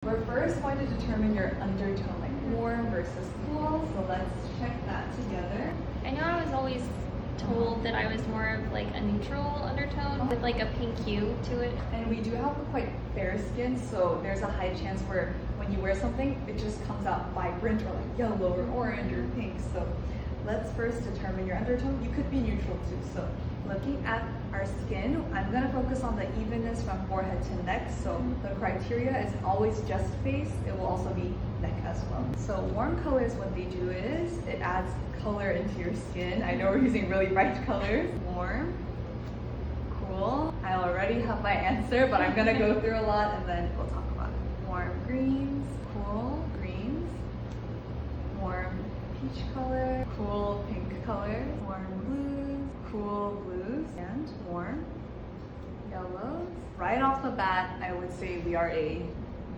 We're first going to determine your undertone, like warm versus cool. So let's check that together. I know I was always told that I was more of like a neutral undertone with like a pink hue to it. And we do have a quite fair skin, so there's a high chance where when you wear something, it just comes out vibrant or like yellow or orange or pink. So let's first determine your undertone. You could be neutral too. So looking at our skin, I'm gonna focus on the evenness from forehead to neck. So the criteria isn't always just face, it will also be neck as well. So warm colors, what they do is it adds color into your skin. I know we're using really bright colors. Warm, cool. I already have my answer, but I'm gonna go through a lot and then we'll talk about it. Warm greens, cool greens, warm peach color, cool pink color, warm blues, cool blues, and warm yellows. Right off the bat, I would say we are a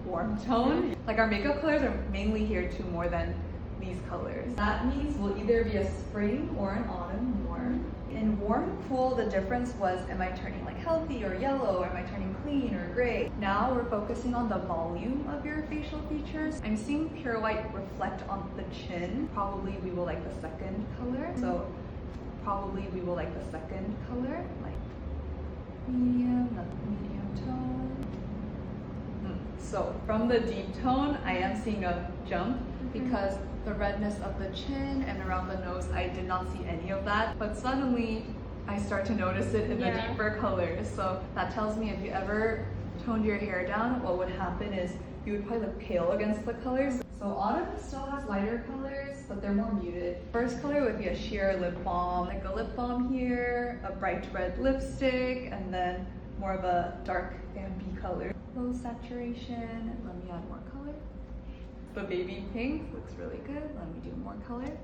warm tone. Like our makeup colors are mainly here to more than these colors. That means we'll either be a spring or an autumn warm. In warm and cool, the difference was, am I turning like healthy or yellow? Or am I turning clean or gray? Now we're focusing on the volume of your facial features. I'm seeing pure white reflect on the chin. Probably we will like the second color. So probably we will like the second color, like medium, not medium tone. So from the deep tone, I am seeing a jump because the redness of the chin and around the nose, I did not see any of that. But suddenly, I start to notice it in the deeper colors. So that tells me if you ever toned your hair down, what would happen is you would probably look pale against the colors. So autumn still has lighter colors, but they're more muted. First color would be a sheer lip balm, like a lip balm here, a bright red lipstick, and then more of a dark amber color. Low saturation. Let me add more color. The baby pink looks really good. Let me do more color.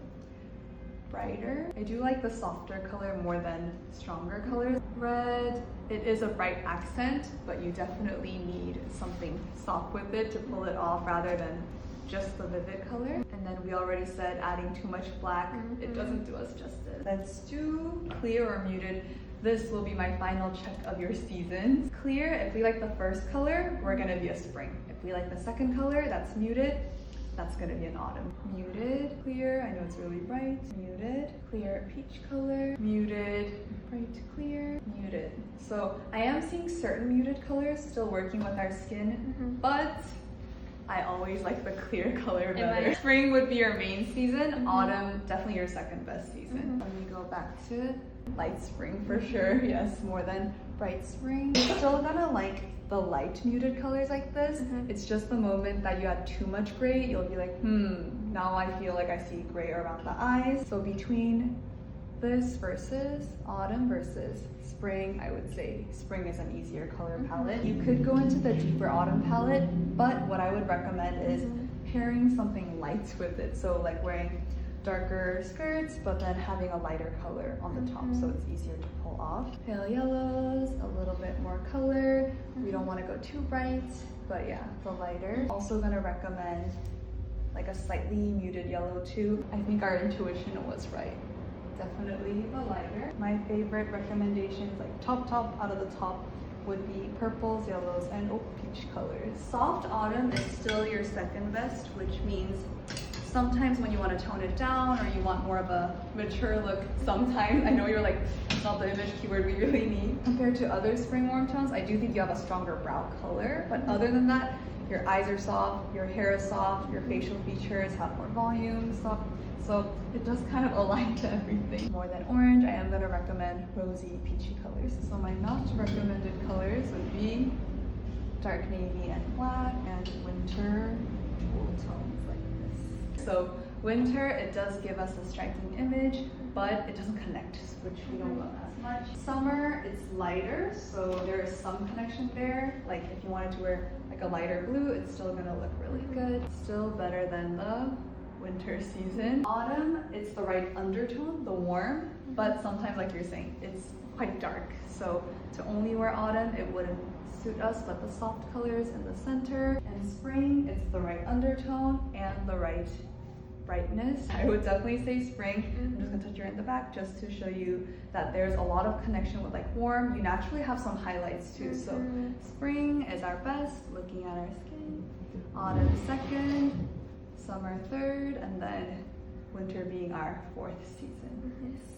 Brighter. I do like the softer color more than stronger colors. Red. It is a bright accent, but you definitely need something soft with it to pull it off rather than just the vivid color. And then we already said adding too much black, it doesn't do us justice. Let's do clear or muted. This will be my final check of your seasons. Clear, if we like the first color, we're gonna be a spring. If we like the second color, that's muted, that's gonna be an autumn. Muted, clear, I know it's really bright. Muted, clear, peach color. Muted, bright, clear, muted. So I am seeing certain muted colors still working with our skin, but I always like the clear color better. Spring would be your main season, autumn, definitely your second best season. Let me go back to light spring for sure, yes, more than bright spring. You're still gonna like the light muted colors like this. It's just the moment that you add too much gray, you'll be like, now I feel like I see gray around the eyes. So between this versus autumn versus spring, I would say spring is an easier color palette. You could go into the deeper autumn palette, but what I would recommend is pairing something light with it. So like wearing darker skirts, but then having a lighter color on the top so it's easier to pull off. Pale yellows, a little bit more color. We don't want to go too bright, but yeah, the lighter. Also gonna recommend like a slightly muted yellow too. I think our intuition was right. Definitely the lighter. My favorite recommendations, like top out of the top, would be purples, yellows, and peach colors. Soft autumn is still your second best, which means sometimes when you want to tone it down or you want more of a mature look, sometimes, I know you're like, it's not the image keyword we really need. Compared to other spring warm tones, I do think you have a stronger brow color, but other than that, your eyes are soft, your hair is soft, your facial features have more volume, soft. So it does kind of align to everything. More than orange, I am going to recommend rosy, peachy colors. So my not recommended colors would be dark navy and black, and winter cool tones like this. So winter, it does give us a striking image, but it doesn't connect, which we don't love as much. Summer, it's lighter, so there is some connection there. Like if you wanted to wear like a lighter blue, it's still going to look really good. Still better than the winter season. Autumn, it's the right undertone, the warm, but sometimes like you're saying, it's quite dark. So to only wear autumn, it wouldn't suit us, but the soft colors in the center. And spring, it's the right undertone and the right brightness. I would definitely say spring. I'm just gonna touch your in the back just to show you that there's a lot of connection with like warm. You naturally have some highlights too. So spring is our best, looking at our skin. autumn 2nd, summer 3rd, and then winter being our 4th season. Yes.